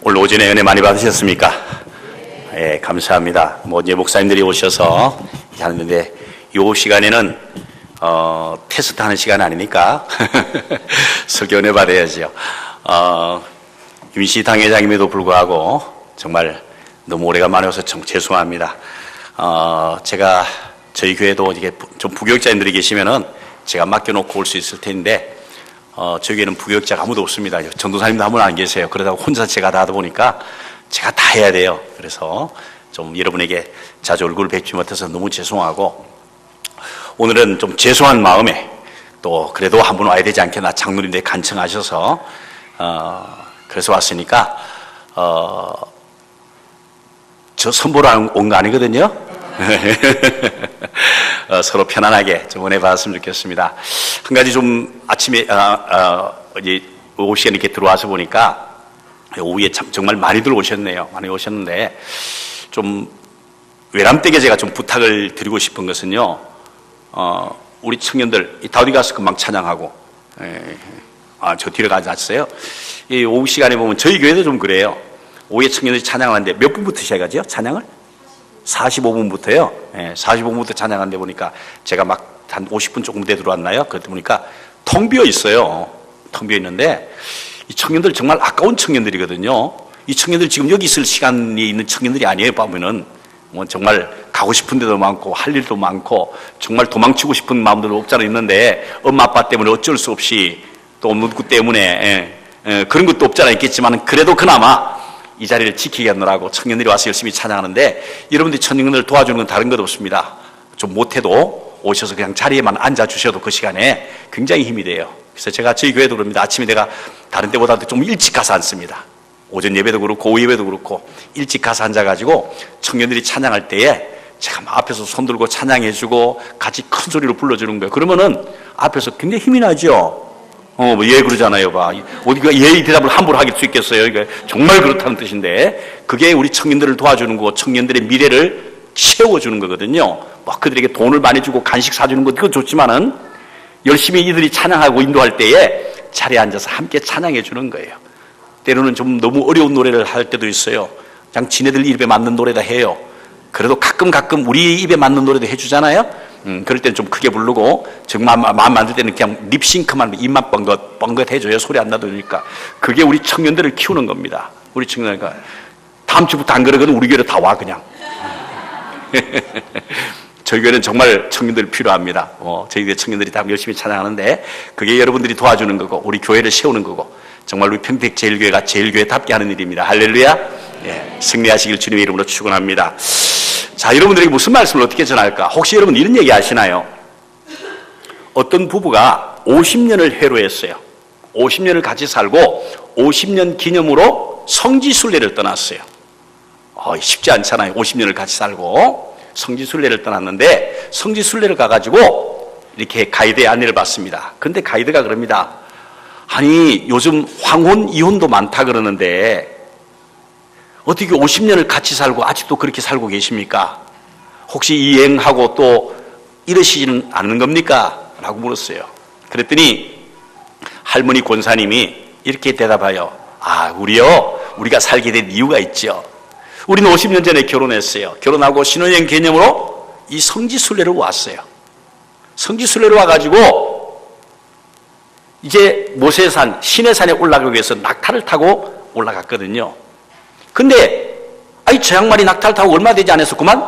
오늘 오전에 은혜 많이 받으셨습니까? 예, 감사합니다. 이제 목사님들이 오셔서 하는데 이 시간에는 테스트 하는 시간 아니니까 설교 은혜 받아야죠. 윤씨 당회장임에도 불구하고 정말 너무 오래간만에 와서 참 죄송합니다. 제가 저희 교회도 이게 좀 부교육자님들이 계시면은 제가 맡겨놓고 올 수 있을 텐데 저희 교회는 부교육자가 아무도 없습니다. 전도사님도 한 분 안 계세요. 그러다 혼자 제가 다 하다 보니까 제가 다 해야 돼요. 그래서 좀 여러분에게 자주 얼굴을 뵙지 못해서 너무 죄송하고, 오늘은 좀 죄송한 마음에 또 그래도 한 분 와야 되지 않겠나 장로님들 간청하셔서 그래서 왔으니까 저 선보러 온 거 아니거든요. 서로 편안하게 좀 은혜 받았으면 좋겠습니다. 한 가지 좀 아침에 이제 오후 시간에 이렇게 들어와서 보니까 오후에 참 정말 많이들 오셨네요. 많이 오셨는데 좀 외람되게 제가 좀 부탁을 드리고 싶은 것은요, 우리 청년들 다 어디 가서 금방 찬양하고, 저 뒤로 가지 않았어요. 이 오후 시간에 보면 저희 교회도 좀 그래요. 오후에 청년들이 찬양하는데 몇 분부터 시작하죠? 찬양을? 45분부터요. 45분부터 찬양하는데 보니까 제가 막 한 50분 조금 돼 들어왔나요? 그러다 보니까 통 비어 있어요. 통 비어 있는데 이 청년들 정말 아까운 청년들이거든요. 이 청년들 지금 여기 있을 시간이 있는 청년들이 아니에요. 보면은 정말 가고 싶은 데도 많고 할 일도 많고 정말 도망치고 싶은 마음도 없잖아 있는데 엄마 아빠 때문에 어쩔 수 없이 또 누구 때문에 그런 것도 없잖아 있겠지만 그래도 그나마 이 자리를 지키게 하느라고 청년들이 와서 열심히 찬양하는데, 여러분들이 청년들을 도와주는 건 다른 것 없습니다. 좀 못해도 오셔서 그냥 자리에만 앉아주셔도 그 시간에 굉장히 힘이 돼요. 그래서 제가 저희 교회도 그럽니다. 아침에 내가 다른 때보다도 좀 일찍 가서 앉습니다. 오전 예배도 그렇고 오후 예배도 그렇고 일찍 가서 앉아가지고 청년들이 찬양할 때에 제가 막 앞에서 손들고 찬양해주고 같이 큰 소리로 불러주는 거예요. 그러면은 앞에서 굉장히 힘이 나죠. 예, 그러잖아요. 봐. 어디가 예, 대답을 함부로 하길 수 있겠어요. 이게 정말 그렇다는 뜻인데, 그게 우리 청년들을 도와주는 거고, 청년들의 미래를 채워주는 거거든요. 막 그들에게 돈을 많이 주고 간식 사주는 것도 그건 좋지만은, 열심히 이들이 찬양하고 인도할 때에 자리에 앉아서 함께 찬양해 주는 거예요. 때로는 좀 너무 어려운 노래를 할 때도 있어요. 그냥 지네들 입에 맞는 노래다 해요. 그래도 가끔 우리 입에 맞는 노래도 해주잖아요. 그럴 때는 좀 크게 부르고, 정말 마음 만들 때는 그냥 립싱크만 입만 뻥긋 해줘요. 소리 안 나도니까. 그게 우리 청년들을 키우는 겁니다. 우리 청년들 다음 주부터 안 그러거든 우리 교회로 다 와 그냥. 저희 교회는 정말 청년들이 필요합니다. 저희 교회 청년들이 다 열심히 찬양하는데 그게 여러분들이 도와주는 거고 우리 교회를 세우는 거고, 정말 우리 평택제일교회가 제일교회답게 하는 일입니다. 할렐루야. 예, 승리하시길 주님의 이름으로 축원합니다. 자, 여러분들에게 무슨 말씀을 어떻게 전할까? 혹시 여러분 이런 얘기 아시나요? 어떤 부부가 50년을 회로했어요. 50년을 같이 살고 50년 기념으로 성지순례를 떠났어요. 쉽지 않잖아요. 50년을 같이 살고 성지순례를 떠났는데, 성지순례를 가가지고 이렇게 가이드의 안내를 받습니다. 근데 가이드가 그럽니다. 아니, 요즘 황혼 이혼도 많다 그러는데 어떻게 50년을 같이 살고 아직도 그렇게 살고 계십니까? 혹시 이 여행하고 또 이러시지는 않는 겁니까? 라고 물었어요. 그랬더니 할머니 권사님이 이렇게 대답하여, 우리가 살게 된 이유가 있죠. 우리는 50년 전에 결혼했어요. 결혼하고 신혼여행 개념으로 이 성지순례를 왔어요. 성지순례를 와가지고 이제 모세산, 시내산에 올라가기 위해서 낙타를 타고 올라갔거든요. 근데 저 양반이 낙타를 타고 얼마 되지 않았었구만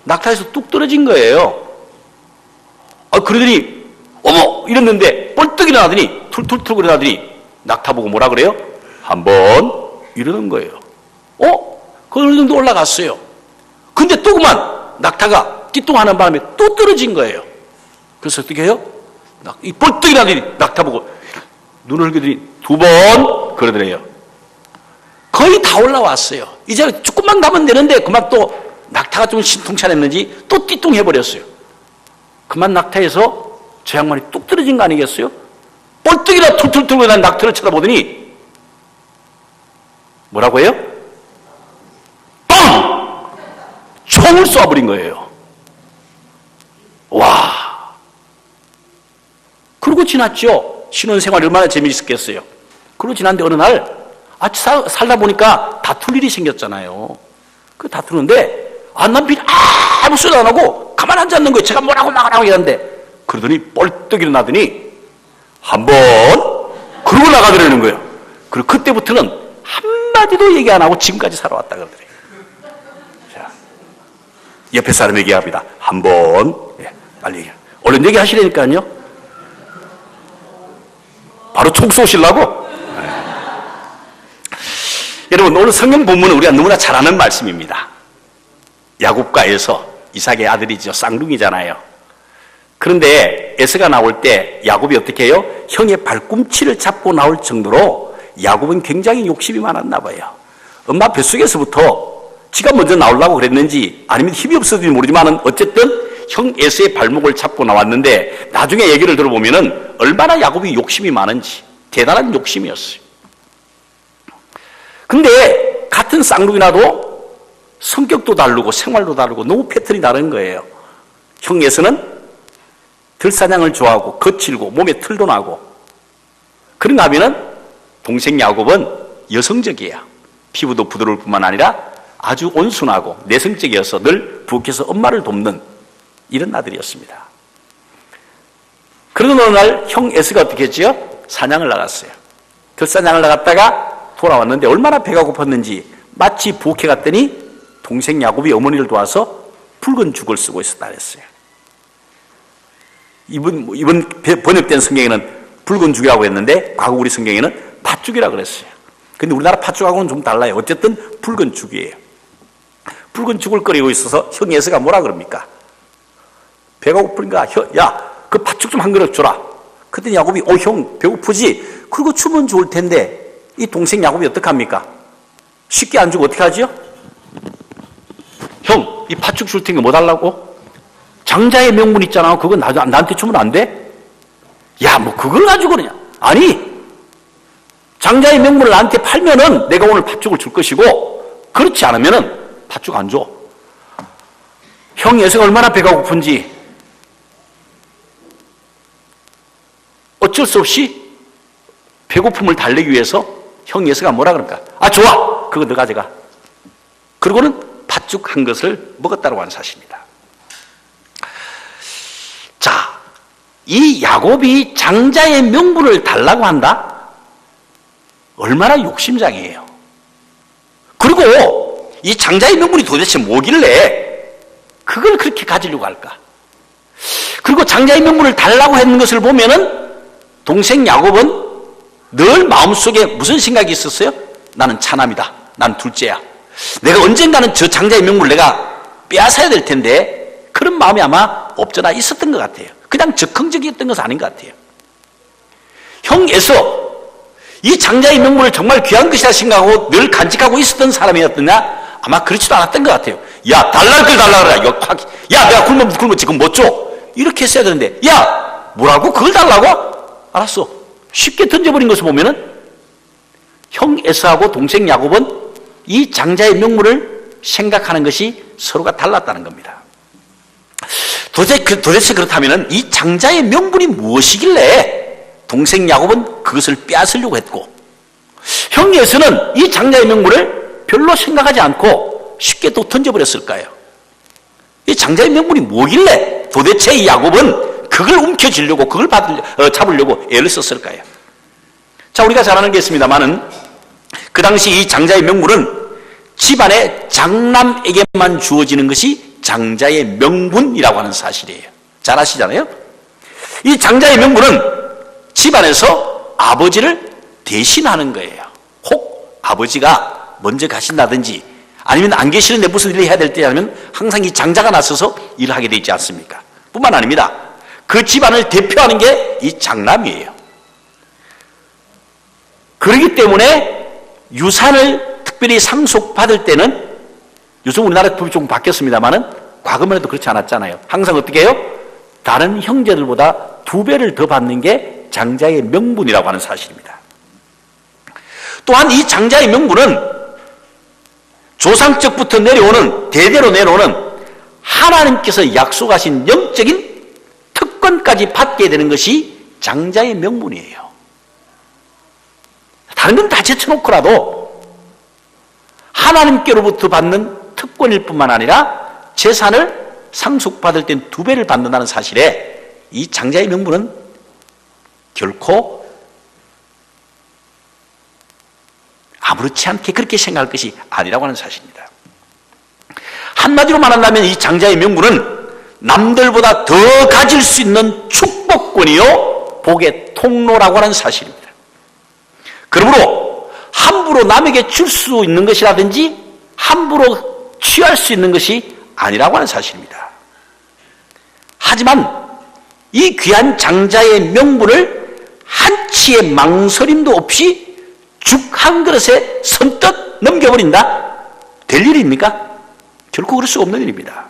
낙타에서 뚝 떨어진 거예요. 그러더니 어머 이랬는데 뻘떡 일어나더니 툴툴툴 일어나더니 낙타 보고 뭐라 그래요? 한번 이러는 거예요. 그 어느 정도 올라갔어요. 근데 또 그만 낙타가 띠뚱하는 바람에 또 떨어진 거예요. 그래서 어떻게 해요? 이 뻘떡 일어나더니 낙타 보고 눈을 흘리더니 두 번 그러더래요. 거의 다 올라왔어요. 이제 조금만 가면 되는데 그만 또 낙타가 좀 신통찮았는지 또 띠뚱해버렸어요. 그만 낙타에서 저 양반이 뚝 떨어진 거 아니겠어요? 뻘떡이나 툴툴툴 난 낙타를 쳐다보더니 뭐라고 해요? 빵! 총을 쏴버린 거예요. 와! 그러고 지났죠. 신혼생활이 얼마나 재미있었겠어요. 그러고 지났는데 어느 날 살다 보니까 다툴 일이 생겼잖아요. 그 다투는데 남편이 아무 소리도 안 하고 가만 앉아 있는 거예요. 제가 뭐라고 나가라고 얘기하는데 그러더니 뻘떡 일어나더니 한번 그러고 나가더라는 거예요. 그리고 그때부터는 한마디도 얘기 안 하고 지금까지 살아왔다 그러더래요. 자, 옆에 사람 얘기합니다. 한번 빨리 얘기해. 얼른 얘기하시라니까요. 바로 총 쏘시려고? 여러분, 오늘 성경 본문은 우리가 너무나 잘 아는 말씀입니다. 야곱과에서 이삭의 아들이죠. 쌍둥이잖아요. 그런데 에서가 나올 때 야곱이 어떻게 해요? 형의 발꿈치를 잡고 나올 정도로 야곱은 굉장히 욕심이 많았나 봐요. 엄마 뱃속에서부터 지가 먼저 나오려고 그랬는지 아니면 힘이 없어서인지 모르지만 어쨌든 형 에서의 발목을 잡고 나왔는데 나중에 얘기를 들어보면은 얼마나 야곱이 욕심이 많은지 대단한 욕심이었어요. 근데 같은 쌍둥이라도 성격도 다르고 생활도 다르고 너무 패턴이 다른 거예요. 형 에서는 들사냥을 좋아하고 거칠고 몸에 털도 나고 그런가 하면은 동생 야곱은 여성적이에요. 피부도 부드러울 뿐만 아니라 아주 온순하고 내성적이어서 늘 부엌에서 엄마를 돕는 이런 아들이었습니다. 그러던 어느 날 형 에서가 어떻게 했지요? 사냥을 나갔어요. 들사냥을 나갔다가 돌아왔는데 얼마나 배가 고팠는지 마치 부엌에 갔더니 동생 야곱이 어머니를 도와서 붉은 죽을 쓰고 있었다 그랬어요. 이번 번역된 성경에는 붉은 죽이라고 했는데 과거 우리 성경에는 팥죽이라고 그랬어요. 근데 우리나라 팥죽하고는 좀 달라요. 어쨌든 붉은 죽이에요. 붉은 죽을 끓이고 있어서 형 에서가 뭐라 그럽니까? 배가 고프니까 야, 그 팥죽 좀 한 그릇 줘라. 그랬더니 야곱이 형 배고프지? 그리고 주면 좋을 텐데 이 동생 야곱이 어떡합니까? 쉽게 안 주고 어떻게 하지요? 형, 이 팥죽 줄 테니까 뭐 달라고? 장자의 명분 있잖아. 그거 나한테 주면 안 돼? 야, 뭐 그걸 가지고 그러냐? 아니, 장자의 명분을 나한테 팔면은 내가 오늘 팥죽을 줄 것이고 그렇지 않으면은 팥죽 안 줘. 형 에서가 얼마나 배가 고픈지 어쩔 수 없이 배고픔을 달래기 위해서 형 예서가 뭐라 그럴까? 좋아! 그거 너 가져가. 그러고는 팥죽 한 것을 먹었다고 하는 사실입니다. 자, 이 야곱이 장자의 명분을 달라고 한다? 얼마나 욕심장이에요. 그리고 이 장자의 명분이 도대체 뭐길래 그걸 그렇게 가지려고 할까? 그리고 장자의 명분을 달라고 했는 것을 보면은 동생 야곱은 늘 마음속에 무슨 생각이 있었어요? 나는 차남이다. 난 둘째야. 내가 언젠가는 저 장자의 명분을 내가 빼앗아야 될 텐데 그런 마음이 아마 없잖아 있었던 것 같아요. 그냥 적극적이었던 것은 아닌 것 같아요. 형 에서 이 장자의 명분을 정말 귀한 것이라 생각하고 늘 간직하고 있었던 사람이었느냐? 아마 그렇지도 않았던 것 같아요. 야, 달랄 걸 달라 그래. 야, 내가 굶으면 지금 못 줘. 이렇게 했어야 되는데, 야, 뭐라고? 그걸 달라고? 알았어. 쉽게 던져버린 것을 보면은 형 에서하고 동생 야곱은 이 장자의 명분을 생각하는 것이 서로가 달랐다는 겁니다. 도대체 그렇다면은 이 장자의 명분이 무엇이길래 동생 야곱은 그것을 빼앗으려고 했고 형 에서는 이 장자의 명분을 별로 생각하지 않고 쉽게 또 던져버렸을까요? 이 장자의 명분이 뭐길래 도대체 이 야곱은 그걸 움켜쥐려고 그걸 잡으려고 애를 썼을까요? 자, 우리가 잘 아는 게 있습니다만은 그 당시 이 장자의 명분은 집안의 장남에게만 주어지는 것이 장자의 명분이라고 하는 사실이에요. 잘 아시잖아요? 이 장자의 명분은 집안에서 아버지를 대신하는 거예요. 혹 아버지가 먼저 가신다든지 아니면 안 계시는데 무슨 일을 해야 될 때라면 항상 이 장자가 나서서 일을 하게 되어 있지 않습니까? 뿐만 아닙니다. 그 집안을 대표하는 게 이 장남이에요. 그렇기 때문에 유산을 특별히 상속받을 때는 요즘 우리나라 법이 조금 바뀌었습니다만은 과거만 해도 그렇지 않았잖아요. 항상 어떻게 해요? 다른 형제들보다 2배를 더 받는 게 장자의 명분이라고 하는 사실입니다. 또한 이 장자의 명분은 조상적부터 내려오는 대대로 내려오는 하나님께서 약속하신 영적인 특권까지 받게 되는 것이 장자의 명분이에요. 다른 건 다 제쳐놓고라도 하나님께로부터 받는 특권일 뿐만 아니라 재산을 상속받을 땐 2배를 받는다는 사실에 이 장자의 명분은 결코 아무렇지 않게 그렇게 생각할 것이 아니라고 하는 사실입니다. 한마디로 말한다면 이 장자의 명분은 남들보다 더 가질 수 있는 축복권이요 복의 통로라고 하는 사실입니다. 그러므로 함부로 남에게 줄 수 있는 것이라든지 함부로 취할 수 있는 것이 아니라고 하는 사실입니다. 하지만 이 귀한 장자의 명분을 한치의 망설임도 없이 죽 한 그릇에 선뜻 넘겨버린다? 될 일입니까? 결코 그럴 수 없는 일입니다.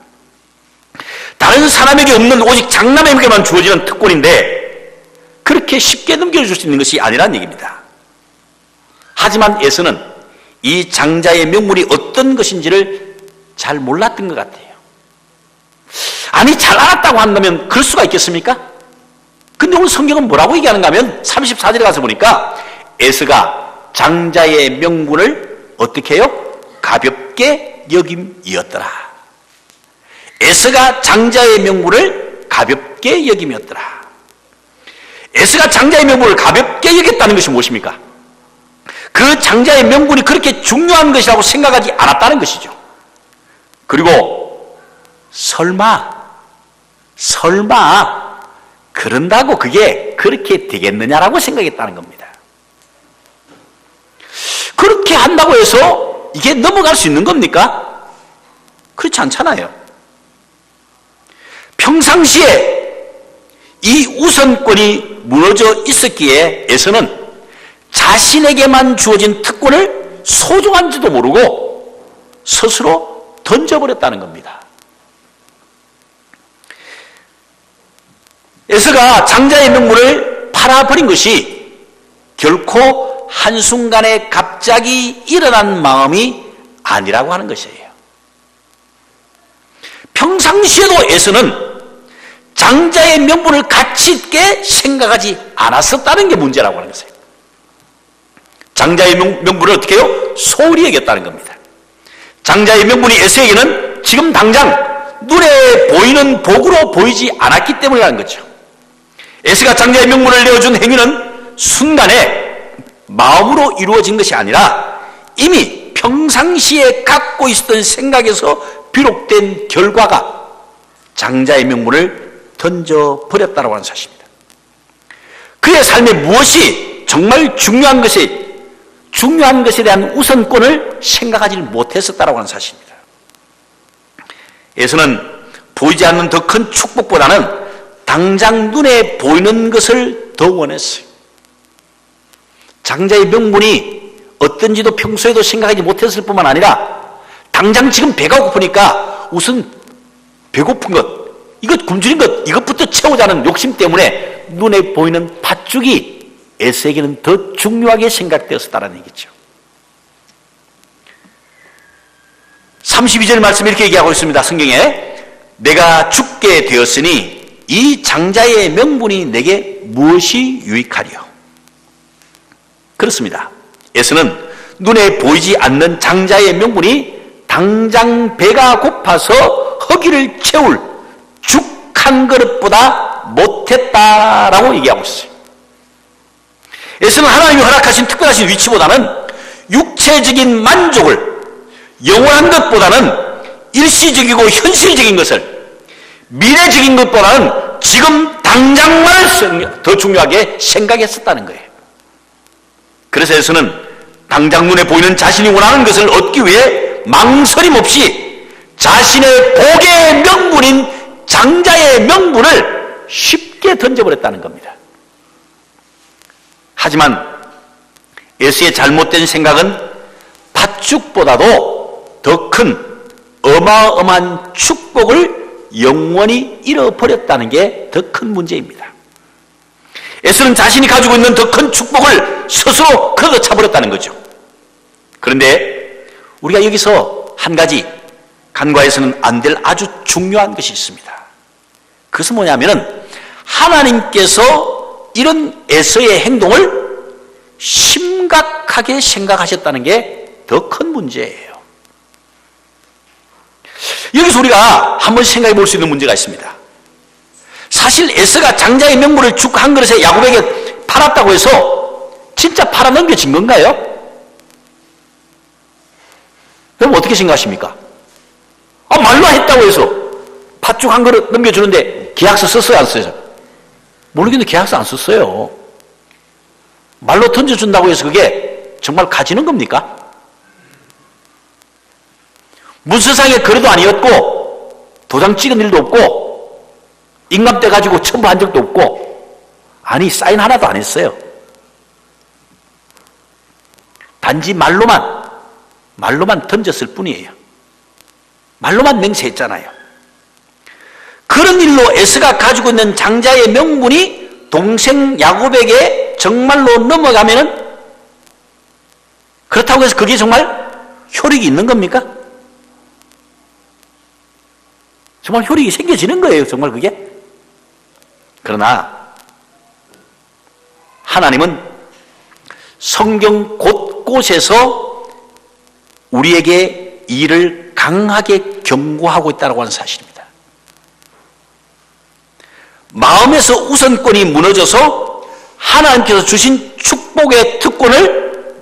다른 사람에게 없는 오직 장남에게만 주어지는 특권인데 그렇게 쉽게 넘겨줄 수 있는 것이 아니라는 얘기입니다. 하지만 에서는 이 장자의 명분이 어떤 것인지를 잘 몰랐던 것 같아요. 아니 잘 알았다고 한다면 그럴 수가 있겠습니까? 근데 오늘 성경은 뭐라고 얘기하는가 하면 34절에 가서 보니까 에서가 장자의 명분을 어떻게 해요? 가볍게 여김이었더라. 에서가 장자의 명분을 가볍게 여김이었더라. 에서가 장자의 명분을 가볍게 여겼다는 것이 무엇입니까? 그 장자의 명분이 그렇게 중요한 것이라고 생각하지 않았다는 것이죠. 그리고 설마 그런다고 그게 그렇게 되겠느냐라고 생각했다는 겁니다. 그렇게 한다고 해서 이게 넘어갈 수 있는 겁니까? 그렇지 않잖아요. 평상시에 이 우선권이 무너져 있었기에 에서는 자신에게만 주어진 특권을 소중한지도 모르고 스스로 던져버렸다는 겁니다. 에서가 장자의 명분을 팔아버린 것이 결코 한순간에 갑자기 일어난 마음이 아니라고 하는 것이에요. 평상시에도 에서는 장자의 명분을 가치 있게 생각하지 않았었다는 게 문제라고 하는 것이에요. 장자의 명분을 어떻게 해요? 소홀히 여겼다는 겁니다. 장자의 명분이 에서에게는 지금 당장 눈에 보이는 복으로 보이지 않았기 때문이라는 거죠. 에서가 장자의 명분을 내어준 행위는 순간에 마음으로 이루어진 것이 아니라 이미 평상시에 갖고 있었던 생각에서 비롯된 결과가 장자의 명분을 던져버렸다고 하는 사실입니다. 그의 삶에 무엇이 정말 중요한 것에 대한 우선권을 생각하지 못했었다고 하는 사실입니다. 에서는 보이지 않는 더 큰 축복보다는 당장 눈에 보이는 것을 더 원했어요. 장자의 명분이 어떤지도 평소에도 생각하지 못했을 뿐만 아니라 당장 지금 배가 고프니까 우선 배고픈 것, 이것 굶주린 것, 이것부터 채우자는 욕심 때문에 눈에 보이는 팥죽이 에서에게는 더 중요하게 생각되었다는 얘기죠. 32절 말씀 이렇게 얘기하고 있습니다. 성경에 내가 죽게 되었으니 이 장자의 명분이 내게 무엇이 유익하리요? 그렇습니다. 에서는 눈에 보이지 않는 장자의 명분이 당장 배가 고파서 허기를 채울 죽 한 그릇보다 못했다라고 얘기하고 있어요. 에서는 하나님이 허락하신 특별하신 위치보다는 육체적인 만족을 영원한 것보다는 일시적이고 현실적인 것을 미래적인 것보다는 지금 당장만을 더 중요하게 생각했었다는 거예요. 그래서 에서는 당장 눈에 보이는 자신이 원하는 것을 얻기 위해 망설임 없이 자신의 복의 명분인 장자의 명분을 쉽게 던져버렸다는 겁니다. 하지만 에서의 잘못된 생각은 팥죽보다도 더 큰 어마어마한 축복을 영원히 잃어버렸다는 게 더 큰 문제입니다. 에서는 자신이 가지고 있는 더 큰 축복을 스스로 걷어차버렸다는 거죠. 그런데 우리가 여기서 한 가지 간과해서는 안 될 아주 중요한 것이 있습니다. 그것은 뭐냐면은 하나님께서 이런 에서의 행동을 심각하게 생각하셨다는 게 더 큰 문제예요. 여기서 우리가 한번 생각해 볼 수 있는 문제가 있습니다. 사실 에서가 장자의 명분을 죽 한 그릇에 야곱에게 팔았다고 해서 진짜 팔아넘겨진 건가요? 여러분 어떻게 생각하십니까? 말로 했다고 해서 팥죽 한 그릇 넘겨주는데 계약서 썼어요, 안 썼어요? 모르겠는데 계약서 안 썼어요. 말로 던져준다고 해서 그게 정말 가지는 겁니까? 문서상의 거래도 아니었고 도장 찍은 일도 없고 인감대 가지고 첨부한 적도 없고 아니 사인 하나도 안 했어요. 단지 말로만 던졌을 뿐이에요. 말로만 맹세했잖아요. 그런 일로 에서가 가지고 있는 장자의 명분이 동생 야곱에게 정말로 넘어가면은 그렇다고 해서 그게 정말 효력이 있는 겁니까? 정말 효력이 생겨지는 거예요, 정말 그게? 그러나 하나님은 성경 곳곳에서 우리에게 이를 강하게 경고하고 있다고 하는 사실입니다. 마음에서 우선권이 무너져서 하나님께서 주신 축복의 특권을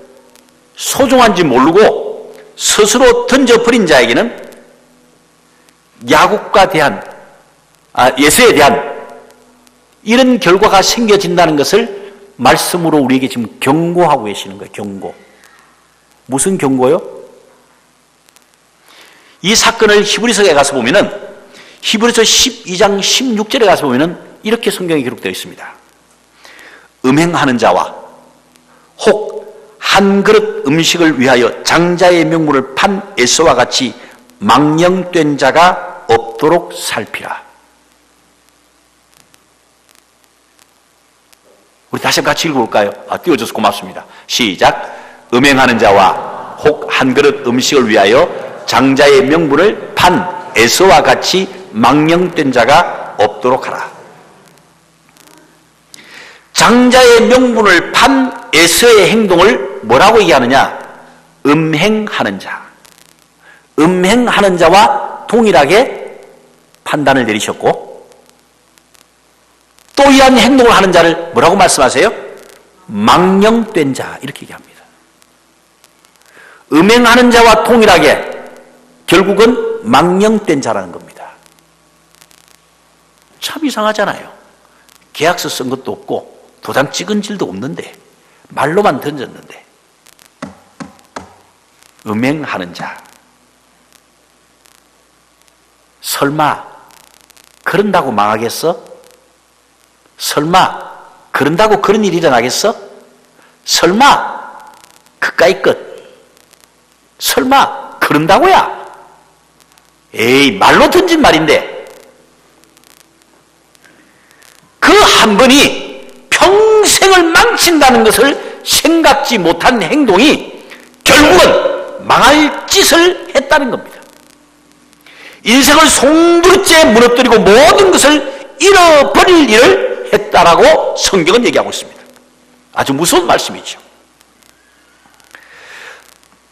소중한지 모르고 스스로 던져버린 자에게는 야곱과 대한 예수에 대한 이런 결과가 생겨진다는 것을 말씀으로 우리에게 지금 경고하고 계시는 거예요. 경고. 무슨 경고요? 이 사건을 히브리서에 가서 보면은 히브리서 12장 16절에 가서 보면은 이렇게 성경에 기록되어 있습니다. 음행하는 자와 혹 한 그릇 음식을 위하여 장자의 명분을 판 에서와 같이 망령된 자가 없도록 살피라. 우리 다시 한번 같이 읽어볼까요? 띄워줘서 고맙습니다. 시작. 음행하는 자와 혹 한 그릇 음식을 위하여 장자의 명분을 판 에서와 같이 망령된 자가 없도록 하라. 장자의 명분을 판 에서의 행동을 뭐라고 얘기하느냐? 음행하는 자. 음행하는 자와 동일하게 판단을 내리셨고 또 이러한 행동을 하는 자를 뭐라고 말씀하세요? 망령된 자 이렇게 얘기합니다. 음행하는 자와 동일하게 결국은 망령된 자라는 겁니다. 참 이상하잖아요. 계약서 쓴 것도 없고 도장 찍은 질도 없는데 말로만 던졌는데 음행하는 자. 설마 그런다고 망하겠어? 설마 그런다고 그런 일이 일어나겠어? 설마 그까이 끝? 설마 그런다고야? 에이 말로 던진 말인데 그 한 번이 평생을 망친다는 것을 생각지 못한 행동이 결국은 망할 짓을 했다는 겁니다. 인생을 송두리째 무너뜨리고 모든 것을 잃어버릴 일을 했다라고 성경은 얘기하고 있습니다. 아주 무서운 말씀이죠.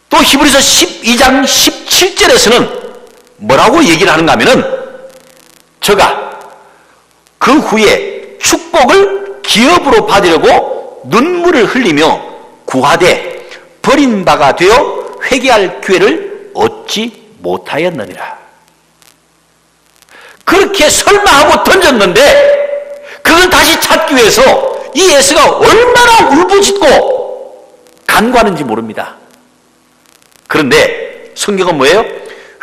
또 히브리서 12장 17절에서는 뭐라고 얘기를 하는가 하면은 저가 그 후에 축복을 기업으로 받으려고 눈물을 흘리며 구하되 버린 바가 되어 회개할 기회를 얻지 못하였느니라. 그렇게 설마하고 던졌는데 그걸 다시 찾기 위해서 이 에서가 얼마나 울부짖고 간구하는지 모릅니다. 그런데 성경은 뭐예요?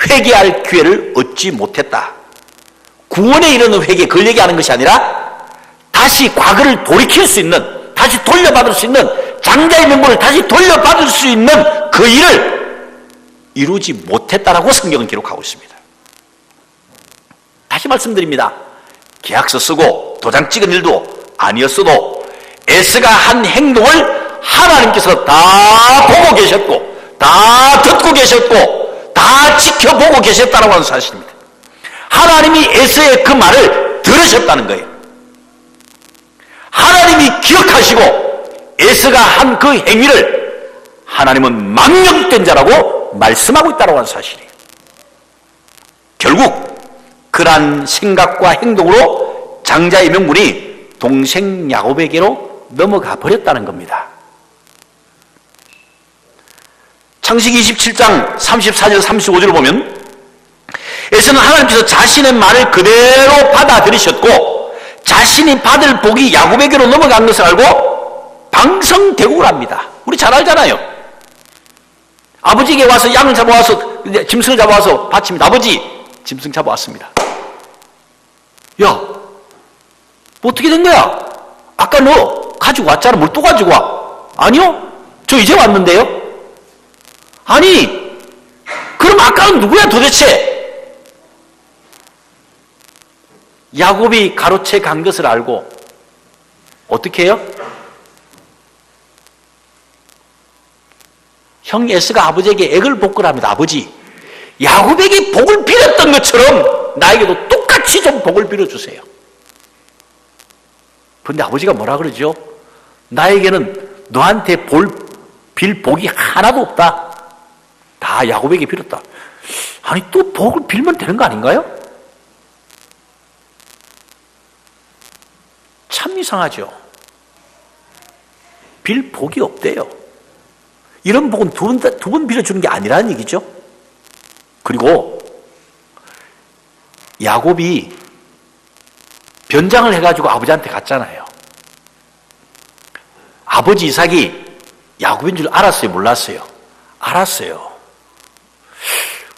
회개할 기회를 얻지 못했다. 구원에 이르는 회개, 그걸 얘기하는 것이 아니라 다시 과거를 돌이킬 수 있는, 다시 돌려받을 수 있는, 장자의 명분을 다시 돌려받을 수 있는 그 일을 이루지 못했다라고 성경은 기록하고 있습니다. 다시 말씀드립니다. 계약서 쓰고 도장 찍은 일도 아니었어도 에스가 한 행동을 하나님께서 다 보고 계셨고 다 듣고 계셨고 다 지켜보고 계셨다는 하는 사실입니다. 하나님이 에스의 그 말을 들으셨다는 거예요. 하나님이 기억하시고 에스가 한 그 행위를 하나님은 망령된 자라고 말씀하고 있다는 사실이에요. 결국 그러한 생각과 행동으로 장자의 명분이 동생 야곱에게로 넘어가 버렸다는 겁니다. 창세기 27장 34절 35절을 보면 에서는 하나님께서 자신의 말을 그대로 받아들이셨고 자신이 받을 복이 야곱에게로 넘어간 것을 알고 방성대국을 합니다. 우리 잘 알잖아요. 아버지에게 와서 양을 잡아와서 짐승을 잡아와서 바칩니다. 아버지, 짐승 잡아왔습니다. 야, 뭐 어떻게 된 거야? 아까 너 가지고 왔잖아. 뭘 또 가지고 와? 아니요, 저 이제 왔는데요. 아니, 그럼 아까는 누구야 도대체? 야곱이 가로채 간 것을 알고 어떻게 해요? 형 에스가 아버지에게 액을 복걸합니다. 아버지, 야곱에게 복을 빌었던 것처럼 나에게도 똑같이 좀 복을 빌어주세요. 그런데 아버지가 뭐라 그러죠? 나에게는 너한테 빌 복이 하나도 없다. 다 야곱에게 빌었다. 아니, 또 복을 빌면 되는 거 아닌가요? 참 이상하죠. 빌 복이 없대요. 이런 복은 두 번 빌어주는 게 아니라는 얘기죠. 그리고 야곱이 변장을 해가지고 아버지한테 갔잖아요. 아버지 이삭이 야곱인 줄 알았어요? 몰랐어요? 알았어요.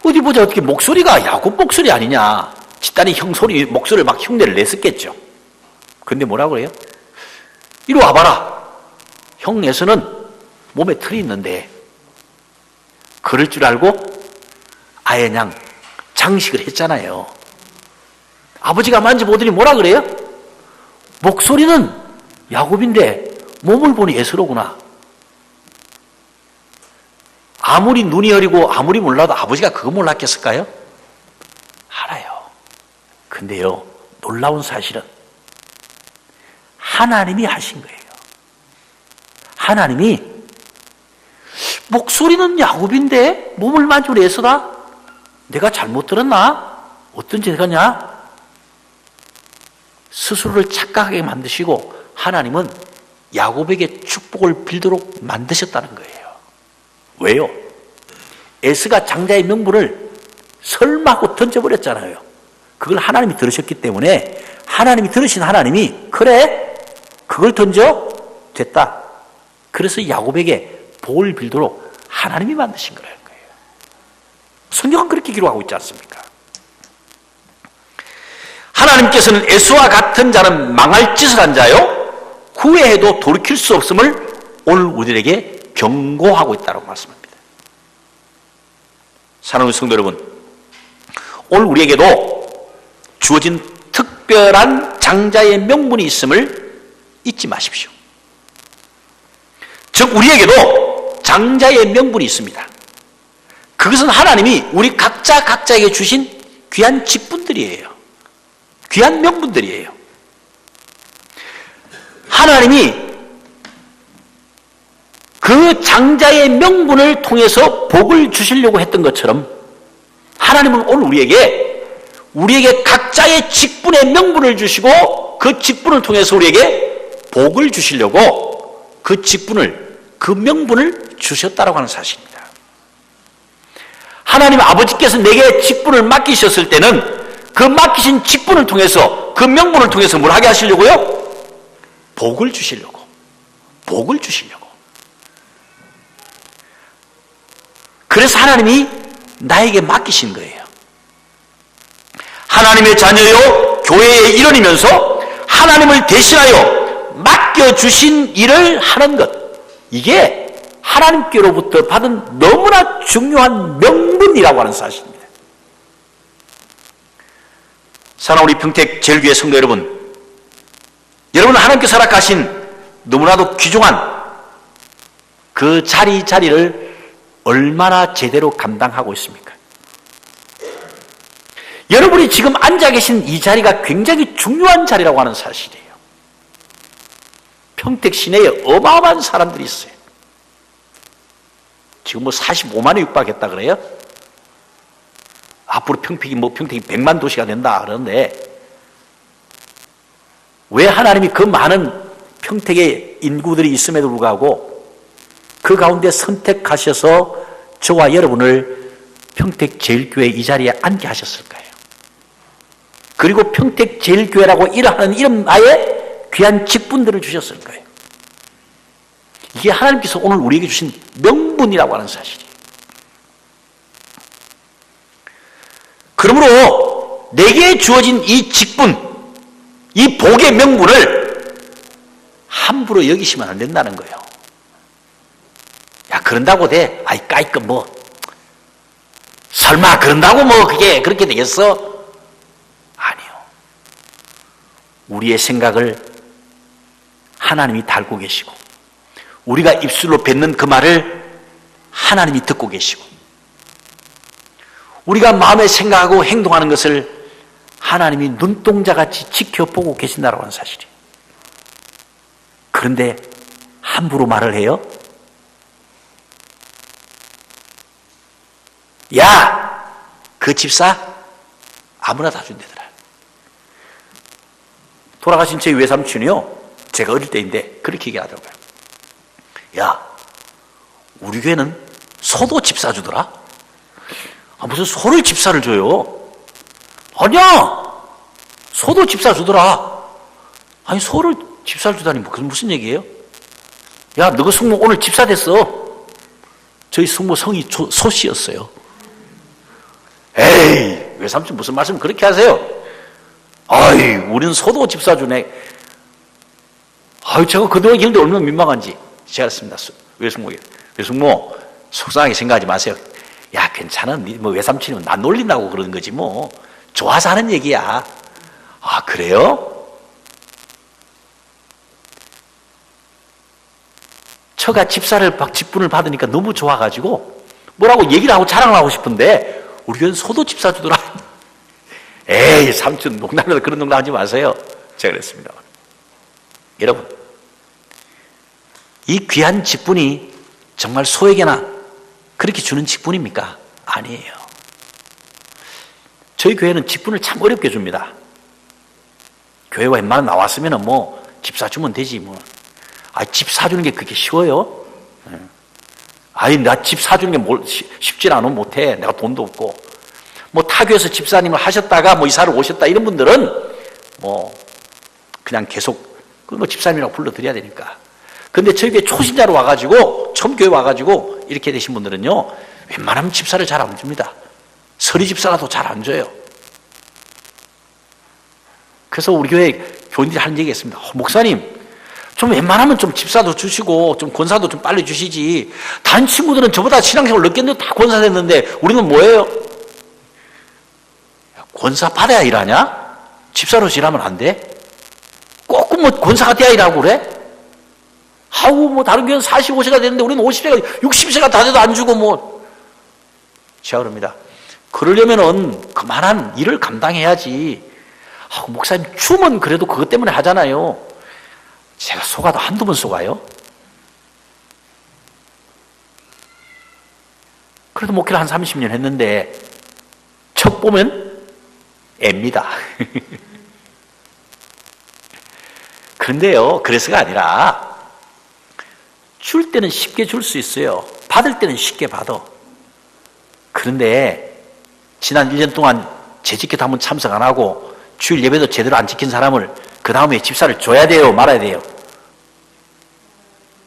어디 보자, 어떻게 목소리가 야곱 목소리 아니냐. 집단이 형 목소리를 막 흉내를 냈었겠죠. 근데 뭐라고 그래요? 이리 와봐라. 형 에서는 몸에 틀이 있는데 그럴 줄 알고 아예 그냥 장식을 했잖아요. 아버지가 만져보더니 뭐라 그래요? 목소리는 야곱인데 몸을 보니 에서로구나. 아무리 눈이 어리고 아무리 몰라도 아버지가 그거 몰랐겠을까요? 알아요. 근데요, 놀라운 사실은 하나님이 하신 거예요. 하나님이 목소리는 야곱인데 몸을 만지고 에서다? 내가 잘못 들었나? 어떤 죄가 냐? 스스로를 착각하게 만드시고 하나님은 야곱에게 축복을 빌도록 만드셨다는 거예요. 왜요? 에스가 장자의 명분을 설마 하고 던져버렸잖아요. 그걸 하나님이 들으셨기 때문에 하나님이 들으신 하나님이 그래? 그걸 던져? 됐다. 그래서 야곱에게 복을 빌도록 하나님이 만드신 거라는 거예요. 성경은 그렇게 기록하고 있지 않습니까? 하나님께서는 에서와 같은 자는 망할 짓을 한 자요 후회해도 돌이킬 수 없음을 오늘 우리에게 경고하고 있다고 말씀합니다. 사랑하는 성도 여러분, 오늘 우리에게도 주어진 특별한 장자의 명분이 있음을 잊지 마십시오. 즉 우리에게도 장자의 명분이 있습니다. 그것은 하나님이 우리 각자에게 주신 귀한 직분들이에요. 귀한 명분들이에요. 하나님이 그 장자의 명분을 통해서 복을 주시려고 했던 것처럼 하나님은 오늘 우리에게 각자의 직분의 명분을 주시고 그 직분을 통해서 우리에게 복을 주시려고 그 명분을 주셨다라고 하는 사실입니다. 하나님 아버지께서 내게 직분을 맡기셨을 때는 그 맡기신 직분을 통해서 그 명분을 통해서 뭘 하게 하시려고요? 복을 주시려고. 그래서 하나님이 나에게 맡기신 거예요. 하나님의 자녀요 교회의 일원이면서 하나님을 대신하여 맡겨주신 일을 하는 것, 이게 하나님께로부터 받은 너무나 중요한 명분이라고 하는 사실입니다. 사랑하는 우리 평택 제일교회 성도 여러분, 여러분은 하나님께서 허락하신 너무나도 귀중한 그 자리를 얼마나 제대로 감당하고 있습니까? 여러분이 지금 앉아 계신 이 자리가 굉장히 중요한 자리라고 하는 사실이에요. 평택 시내에 어마어마한 사람들이 있어요. 지금 45만에 육박했다 그래요? 앞으로 평택이 100만 도시가 된다 그러는데 왜 하나님이 그 많은 평택의 인구들이 있음에도 불구하고 그 가운데 선택하셔서 저와 여러분을 평택제일교회 이 자리에 앉게 하셨을까요? 그리고 평택제일교회라고 이러하는 이름 아예 귀한 직분들을 주셨을 거예요. 이게 하나님께서 오늘 우리에게 주신 명분이라고 하는 사실이에요. 그러므로 내게 주어진 이 직분, 이 복의 명분을 함부로 여기시면 안 된다는 거예요. 야, 그런다고 돼? 아이, 까이끔 뭐. 설마 그런다고 뭐 그게 그렇게 되겠어? 아니요. 우리의 생각을 하나님이 달고 계시고 우리가 입술로 뱉는 그 말을 하나님이 듣고 계시고 우리가 마음에 생각하고 행동하는 것을 하나님이 눈동자같이 지켜보고 계신다고 하는 사실이에요. 그런데 함부로 말을 해요? 야! 그 집사? 아무나 다 준대더라. 돌아가신 저희 외삼촌이요. 제가 어릴 때인데 그렇게 얘기하더라고요. 야, 우리 교회는 소도 집사 주더라? 아, 무슨 소를 집사를 줘요? 아니야! 소도 집사 주더라. 아니, 소를 집사를 주다니, 그건 무슨 얘기예요? 야, 너그 숙모 오늘 집사 됐어. 저희 숙모 성이 소씨였어요. 에이, 외삼촌 무슨 말씀 그렇게 하세요? 아이, 우리는 소도 집사 주네. 아유, 제가 그동안 이런데 얼마나 민망한지. 제가 했습니다. 외숙모, 속상하게 생각하지 마세요. 야, 괜찮아. 뭐 외삼촌이면 나 놀린다고 그러는 거지 뭐. 좋아서 하는 얘기야. 아, 그래요? 처가 직분을 받으니까 너무 좋아가지고 뭐라고 얘기를 하고 자랑을 하고 싶은데 우리 교회는 소도 집사 주더라. 에이, 삼촌 농담이라도 그런 농담 하지 마세요. 제가 그랬습니다. 여러분, 이 귀한 직분이 정말 소에게나 그렇게 주는 직분입니까? 아니에요. 저희 교회는 직분을 참 어렵게 줍니다. 교회가 웬만하면 나왔으면 뭐 집사 주면 되지 뭐. 아, 집 사주는 게 그렇게 쉬워요? 아니, 나 집 사주는 게 쉽진 않아. 못해. 내가 돈도 없고. 뭐 타교에서 집사님을 하셨다가 뭐 이사를 오셨다 이런 분들은 뭐 그냥 계속 뭐 집사님이라고 불러드려야 되니까. 근데 저희 교회 초신자로 와가지고 처음 교회 와가지고 이렇게 되신 분들은요 웬만하면 집사를 잘 안 줍니다. 서리 집사라도 잘 안 줘요. 그래서 우리 교회 교인들이 하는 얘기가 있습니다. 목사님 좀 웬만하면 좀 집사도 주시고 좀 권사도 좀 빨리 주시지. 다른 친구들은 저보다 신앙생활 늦게 했는데 다 권사 됐는데 우리는 뭐예요? 권사 받아야 일하냐? 집사로 일하면 안 돼? 꼭 뭐 권사가 돼야 일하고 그래? 하고 뭐 다른 교회는 45세가 됐는데 우리는 50세가 60세가 다 돼도 안 주고 뭐. 제가 그럽니다. 그러려면은 그만한 일을 감당해야지. 목사님 춤은 그래도 그것 때문에 하잖아요. 제가 속아도 한두 번 속아요. 그래도 목회를 한 30년 했는데 척 보면 애입니다. 그런데요, 그래서가 아니라 줄 때는 쉽게 줄 수 있어요. 받을 때는 쉽게 받아. 그런데 지난 1년 동안 재직회도 한번 참석 안 하고 주일 예배도 제대로 안 지킨 사람을 그 다음에 집사를 줘야 돼요? 말아야 돼요?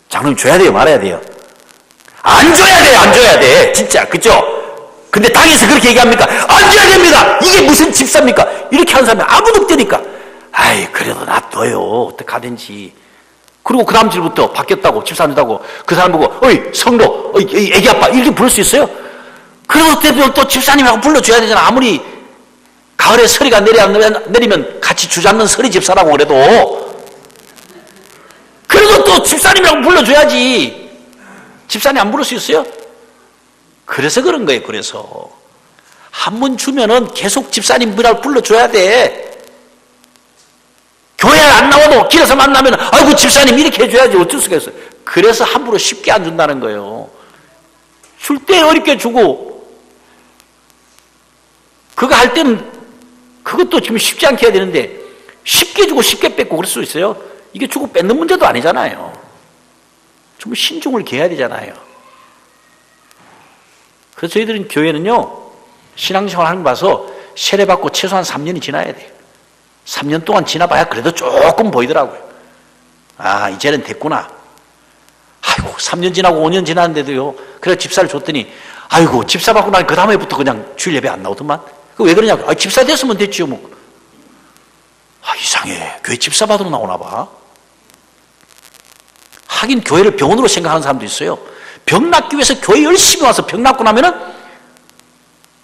장로님 줘야 돼요? 말아야 돼요? 안 줘야 돼요? 안 줘야 돼? 진짜, 그죠? 근데 당에서 그렇게 얘기합니까? 안 줘야 됩니다! 이게 무슨 집사입니까? 이렇게 하는 사람이 아무도 없다니까. 아이, 그래도 놔둬요. 어떡하든지. 그리고 그 다음 주부터 바뀌었다고, 집사 안 준다고 그 사람 보고, 어이, 성도, 어이, 애기 아빠, 이렇게 부를 수 있어요? 그리고 또 집사님하고 불러줘야 되잖아. 아무리 가을에 서리가 내리면 같이 주잡는 서리 집사라고 그래도. 그래도 또 집사님이라고 불러줘야지. 집사님 안 부를 수 있어요? 그래서 그런 거예요. 그래서 한 번 주면은 계속 집사님이라고 불러줘야 돼. 교회 안 나와도 길에서 만나면 아이고 집사님 이렇게 해줘야지. 어쩔 수가 있어요. 그래서 함부로 쉽게 안 준다는 거예요. 줄 때 어렵게 주고 그거 할 때는 그것도 지금 쉽지 않게 해야 되는데 쉽게 주고 쉽게 뺏고 그럴 수 있어요. 이게 주고 뺏는 문제도 아니잖아요. 좀 신중을 기해야 되잖아요. 그래서 저희들은 교회는요, 신앙생활 하는 거 봐서 세례받고 최소한 3년이 지나야 돼요. 3년 동안 지나봐야 그래도 조금 보이더라고요. 아, 이제는 됐구나. 아이고, 3년 지나고 5년 지났는데도요, 그래서 집사를 줬더니, 아이고, 집사 받고 나니 그 다음에부터 그냥 주일 예배 안 나오더만. 그 왜 그러냐고. 아, 집사 됐으면 됐지요, 뭐. 아, 이상해. 교회 집사 받으러 나오나 봐. 하긴 교회를 병원으로 생각하는 사람도 있어요. 병 낫기 위해서 교회 열심히 와서 병 낫고 나면은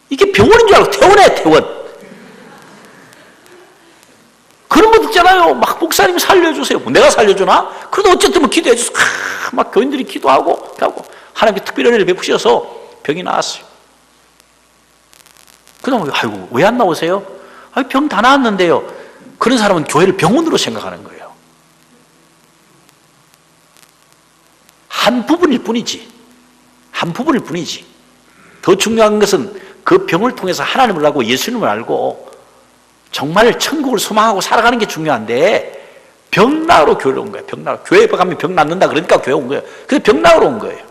이게 병원인 줄 알고 퇴원해, 퇴원. 그런 분 있잖아요. 막 목사님이 살려주세요. 뭐 내가 살려주나? 그래도 어쨌든 뭐 기도해 주세요. 막 교인들이 기도하고 하고 하나님께 특별한 은혜를 베푸셔서 병이 나았어요. 그다음에 아이고 왜 안 나오세요? 아, 병 다 나았는데요. 그런 사람은 교회를 병원으로 생각하는 거예요. 한 부분일 뿐이지. 한 부분일 뿐이지. 더 중요한 것은 그 병을 통해서 하나님을 알고 예수님을 알고 정말 천국을 소망하고 살아가는 게 중요한데 병 나으러 교회로 온 거예요. 병 나으러. 교회에 가면 병 낫는다 그러니까 교회 온 거예요. 그래서 병 나으러 온 거예요.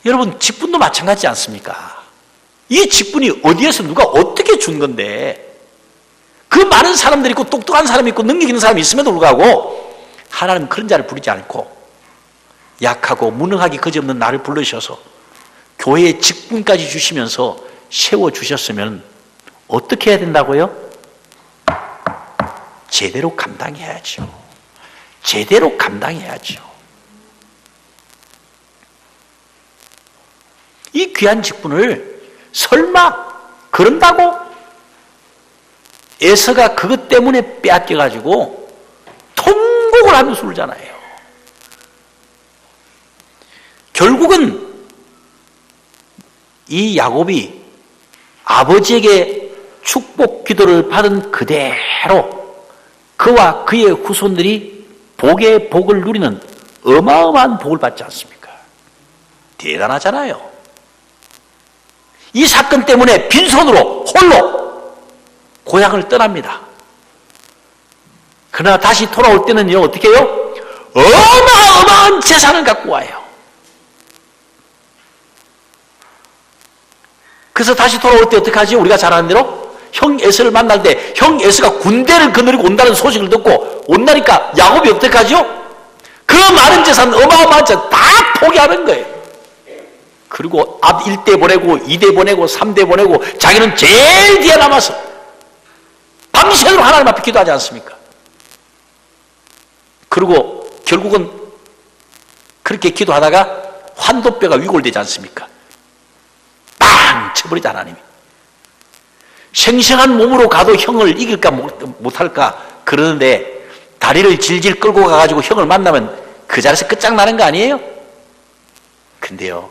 여러분 직분도 마찬가지지 않습니까? 이 직분이 어디에서 누가 어떻게 준 건데 그 많은 사람들이 있고 똑똑한 사람이 있고 능력 있는 사람이 있음에도 불구하고 하나님은 그런 자를 부르지 않고 약하고 무능하기 그지없는 나를 불러주셔서 교회의 직분까지 주시면서 세워주셨으면 어떻게 해야 된다고요? 제대로 감당해야죠. 제대로 감당해야죠. 이 귀한 직분을 설마 그런다고 에서가 그것 때문에 빼앗겨가지고 통곡을 하면서 울잖아요. 결국은 이 야곱이 아버지에게 축복 기도를 받은 그대로 그와 그의 후손들이 복의 복을 누리는 어마어마한 복을 받지 않습니까? 대단하잖아요. 이 사건 때문에 빈손으로 홀로 고향을 떠납니다. 그러나 다시 돌아올 때는요, 어떻게 해요? 어마어마한 재산을 갖고 와요. 그래서 다시 돌아올 때 어떻게 하지? 우리가 잘 아는 대로 형 에서를 만날 때 형 에서가 군대를 거느리고 온다는 소식을 듣고 온다니까 야곱이 어떻게 하죠? 그 많은 재산, 어마어마한 재산 다 포기하는 거예요. 그리고 앞 1대 보내고 2대 보내고 3대 보내고 자기는 제일 뒤에 남아서 밤새도록 하나님 앞에 기도하지 않습니까? 그리고 결국은 그렇게 기도하다가 환도뼈가 위골되지 않습니까? 빵! 쳐버리지 하나님이. 생생한 몸으로 가도 형을 이길까 못할까 그러는데 다리를 질질 끌고 가가지고 형을 만나면 그 자리에서 끝장나는 거 아니에요? 근데요,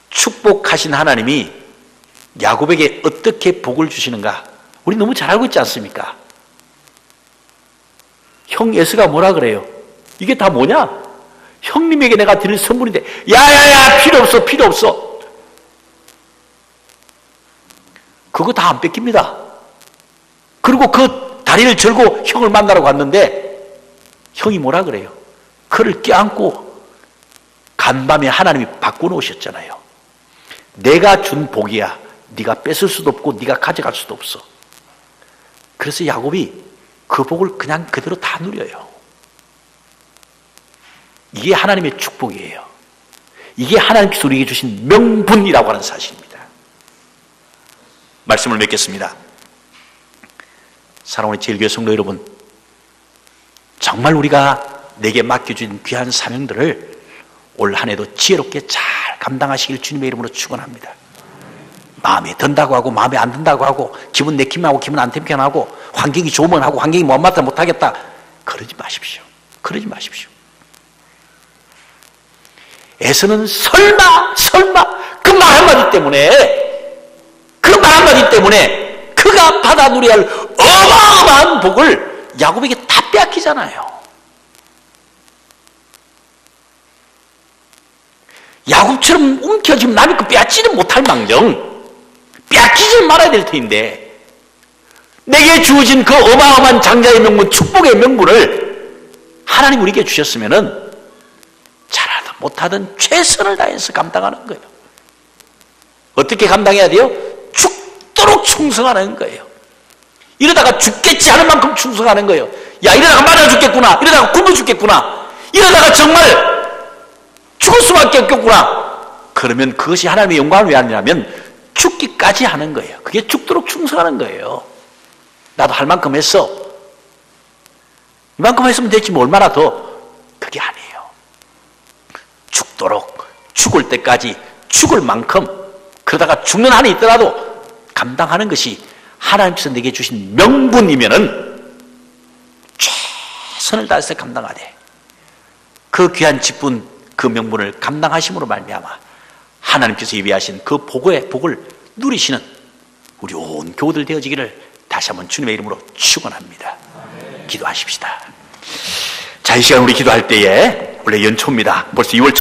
축복하신 하나님이 야곱에게 어떻게 복을 주시는가 우리 너무 잘 알고 있지 않습니까? 형 에서가 뭐라 그래요? 이게 다 뭐냐? 형님에게 내가 드릴 선물인데 야야야 필요 없어 필요 없어. 그거 다 안 뺏깁니다. 그리고 그 다리를 절고 형을 만나러 갔는데 형이 뭐라 그래요? 그를 껴안고 간밤에 하나님이 바꿔놓으셨잖아요. 내가 준 복이야. 네가 뺏을 수도 없고 네가 가져갈 수도 없어. 그래서 야곱이 그 복을 그냥 그대로 다 누려요. 이게 하나님의 축복이에요. 이게 하나님께서 우리에게 주신 명분이라고 하는 사실입니다. 말씀을 맺겠습니다. 사랑하는 제일교회 성도 여러분, 정말 우리가 내게 맡겨준 귀한 사명들을 올 한 해도 지혜롭게 잘 감당하시길 주님의 이름으로 축원합니다. 마음에 든다고 하고 마음에 안 든다고 하고 기분 내키면 하고 기분 안 내키면 하고 환경이 좋으면 하고 환경이 못 맞다 못하겠다 그러지 마십시오. 그러지 마십시오. 에서는 설마 그 말 한마디 때문에 그가 받아 누려야 할 어마어마한 복을 야곱에게 다 빼앗기잖아요. 야곱처럼 움켜쥐면 남의 거 빼앗지는 못할 망정 빼앗기지 말아야 될 터인데 내게 주어진 그 어마어마한 장자의 명분, 축복의 명분을 하나님 우리에게 주셨으면은 잘하든 못하든 최선을 다해서 감당하는 거예요. 어떻게 감당해야 돼요? 죽도록 충성하는 거예요. 이러다가 죽겠지 하는 만큼 충성하는 거예요. 야, 이러다가 맞아 죽겠구나. 이러다가 굶어 죽겠구나. 이러다가 정말 죽을 수밖에 없겠구나. 그러면 그것이 하나님의 영광을 위하냐면 죽기까지 하는 거예요. 그게 죽도록 충성하는 거예요. 나도 할 만큼 했어. 이만큼 했으면 됐지 뭐 얼마나 더. 그게 아니에요. 죽도록 죽을 때까지 죽을 만큼 그러다가 죽는 한이 있더라도 감당하는 것이 하나님께서 내게 주신 명분이면은 최선을 다해서 감당하되 그 귀한 직분 그 명분을 감당하심으로 말미암아 하나님께서 예비하신 그 복을 누리시는 우리 온 교우들 되어지기를 다시 한번 주님의 이름으로 축원합니다. 기도하십시다. 자, 이 시간 우리 기도할 때에 원래 연초입니다. 벌써 2월